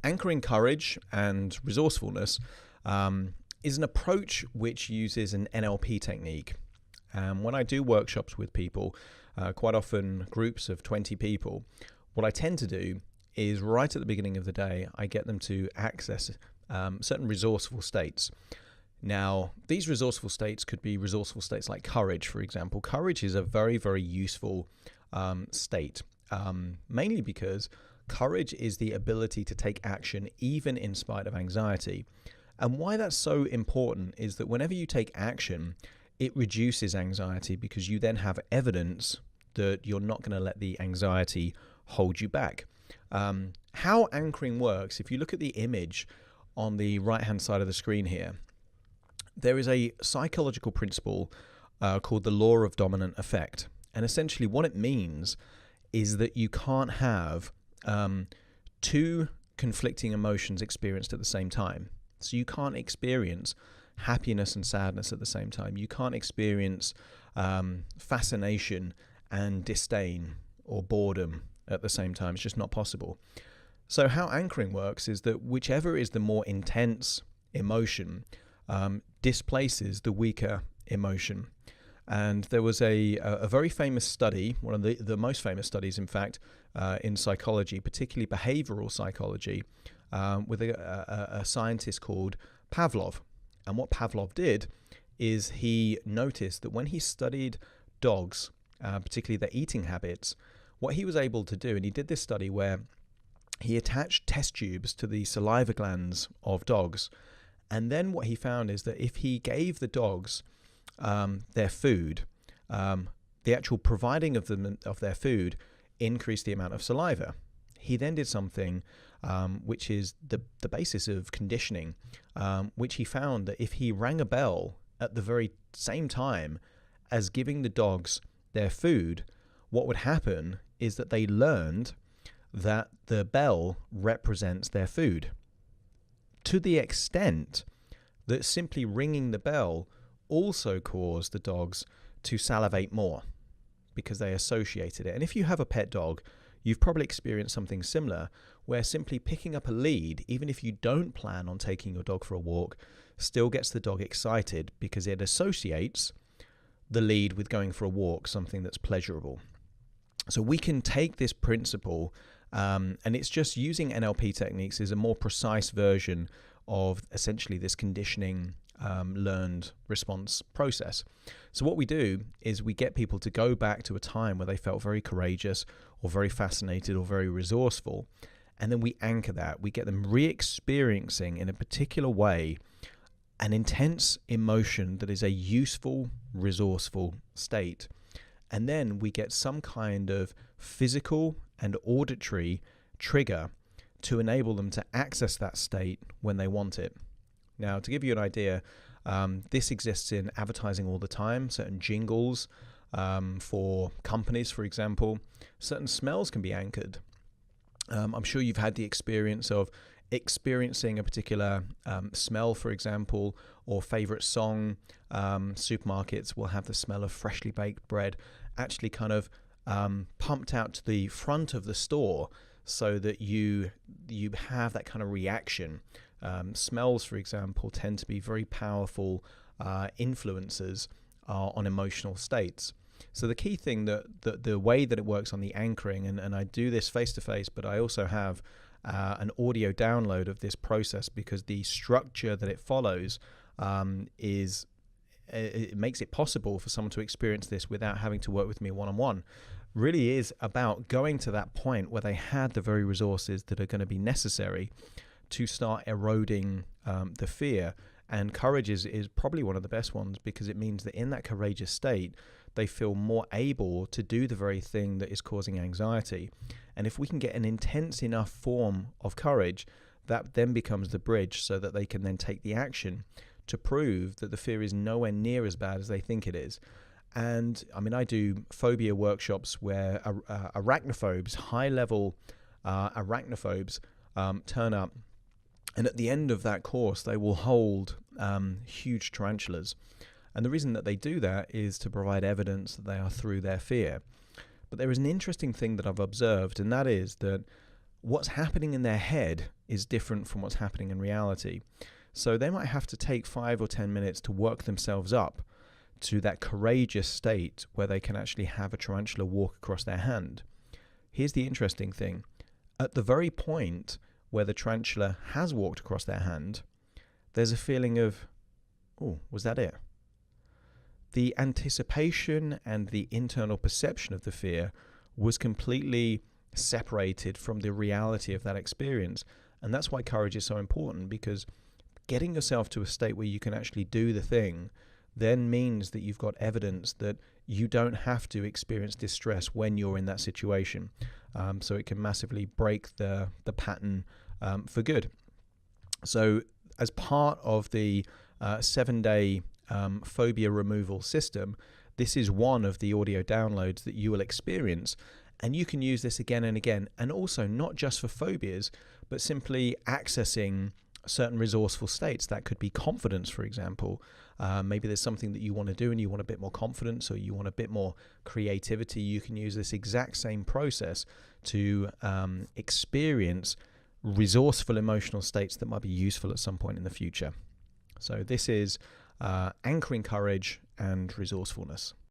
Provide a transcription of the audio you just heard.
Anchoring courage and resourcefulness is an approach which uses an NLP technique. When I do workshops with people, quite often groups of 20 people, what I tend to do is right at the beginning of the day, I get them to access certain resourceful states. Now, these resourceful states could be resourceful states like courage, for example. Courage is a very, very useful state, mainly because courage is the ability to take action even in spite of anxiety. And why that's so important is that whenever you take action, it reduces anxiety because you then have evidence that you're not going to let the anxiety hold you back. How anchoring works, if you look at the image on the right-hand side of the screen here, there is a psychological principle called the law of dominant effect. And essentially what it means is that you can't have two conflicting emotions experienced at the same time. So you can't experience happiness and sadness at the same time. You can't experience fascination and disdain or boredom at the same time. It's just not possible. So how anchoring works is that whichever is the more intense emotion displaces the weaker emotion. And there was a very famous study, one of the most famous studies, in fact, in psychology, particularly behavioral psychology, with a scientist called Pavlov. And what Pavlov did is he noticed that when he studied dogs, particularly their eating habits, what he was able to do, and he did this study where he attached test tubes to the saliva glands of dogs. And then what he found is that if he gave the dogs their food, the actual providing of them of their food increased the amount of saliva. He then did something which is the basis of conditioning, which he found that if he rang a bell at the very same time as giving the dogs their food, what would happen is that they learned that the bell represents their food, to the extent that simply ringing the bell also caused the dogs to salivate more because they associated it. And if you have a pet dog, you've probably experienced something similar, where simply picking up a lead, even if you don't plan on taking your dog for a walk, still gets the dog excited because it associates the lead with going for a walk, something that's pleasurable. So we can take this principle, and it's just using NLP techniques is a more precise version of essentially this conditioning learned response process. So what we do is we get people to go back to a time where they felt very courageous or very fascinated or very resourceful, and then we anchor that. We get them re-experiencing in a particular way an intense emotion that is a useful, resourceful state. And then we get some kind of physical and auditory trigger to enable them to access that state when they want it. Now, to give you an idea, this exists in advertising all the time. Certain jingles for companies, for example, certain smells can be anchored. I'm sure you've had the experience of experiencing a particular smell, for example, or favorite song. Supermarkets will have the smell of freshly baked bread actually kind of pumped out to the front of the store so that you have that kind of reaction. Smells, for example, tend to be very powerful influencers on emotional states. So the key thing that the way that it works on the anchoring, and I do this face-to-face, but I also have an audio download of this process because the structure that it follows it makes it possible for someone to experience this without having to work with me one-on-one. Really is about going to that point where they had the very resources that are going to be necessary to start eroding the fear. And courage is probably one of the best ones because it means that in that courageous state, they feel more able to do the very thing that is causing anxiety. And if we can get an intense enough form of courage, that then becomes the bridge so that they can then take the action to prove that the fear is nowhere near as bad as they think it is. And I mean, I do phobia workshops where arachnophobes, high-level arachnophobes, turn up. And at the end of that course, they will hold huge tarantulas. And the reason that they do that is to provide evidence that they are through their fear. But there is an interesting thing that I've observed, and that is that what's happening in their head is different from what's happening in reality. So they might have to take 5 or 10 minutes to work themselves up to that courageous state where they can actually have a tarantula walk across their hand. Here's the interesting thing. At the very point where the tarantula has walked across their hand, there's a feeling of, oh, was that it? The anticipation and the internal perception of the fear was completely separated from the reality of that experience. And that's why courage is so important, because getting yourself to a state where you can actually do the thing then means that you've got evidence that you don't have to experience distress when you're in that situation. So it can massively break the pattern for good. So as part of the 7-day phobia removal system, this is one of the audio downloads that you will experience. And you can use this again and again. And also not just for phobias, but simply accessing certain resourceful states. That could be confidence, for example. Maybe there's something that you want to do and you want a bit more confidence, or you want a bit more creativity. You can use this exact same process to experience resourceful emotional states that might be useful at some point in the future. So this is anchoring courage and resourcefulness.